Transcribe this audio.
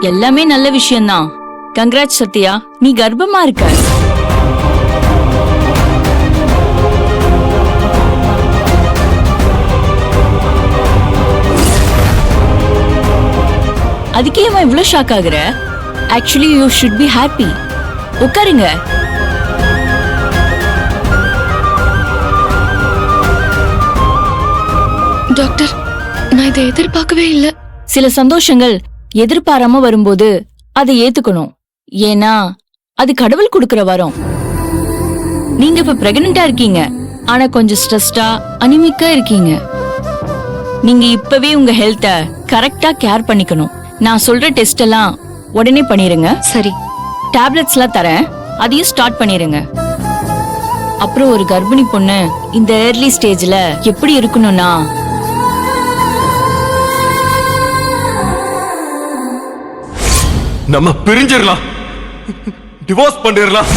எல்லாமே நல்ல விஷயம்தான். கங்க்ராட்ஸ் சத்யா, நீ கர்ப்பமா இருக்க. அதுக்கே அவன் இவ்வளவு ஷாக் ஆகுற? Actually you should be happy. உட்காருங்க. டாக்டர், நான் இதை எதிர்பார்க்கவே இல்ல. சில சந்தோஷங்கள் எதிர்பாராம வரும்போது அதை ஏத்துக்கணும். ஏன்னா அது கடவுள் கொடுக்கிற வரம். நீங்க இப்ப பிரெக்னண்டா இருக்கீங்க, ஆனா கொஞ்சம் ஸ்ட்ரெஸ்டா அனிமிக்கா இருக்கீங்க. நீங்க இப்பவே உங்க ஹெல்த்த கரெக்டா கேர் பண்ணிக்கணும். நான் சொல்ற டெஸ்ட் எல்லாம் உடனே பண்ணிருங்க. சரி. டேப்லெட்ஸ் எல்லாம் தரேன், அதையும் ஸ்டார்ட் பண்ணிருங்க. அப்புறம் ஒரு கர்ப்பிணி பொண்ணு இந்த ஏர்லி ஸ்டேஜ்ல எப்படி இருக்கணும்னா, நம்ம பிரிஞ்சிடலாம், டிவோர்ஸ் பண்ணிடலாம்.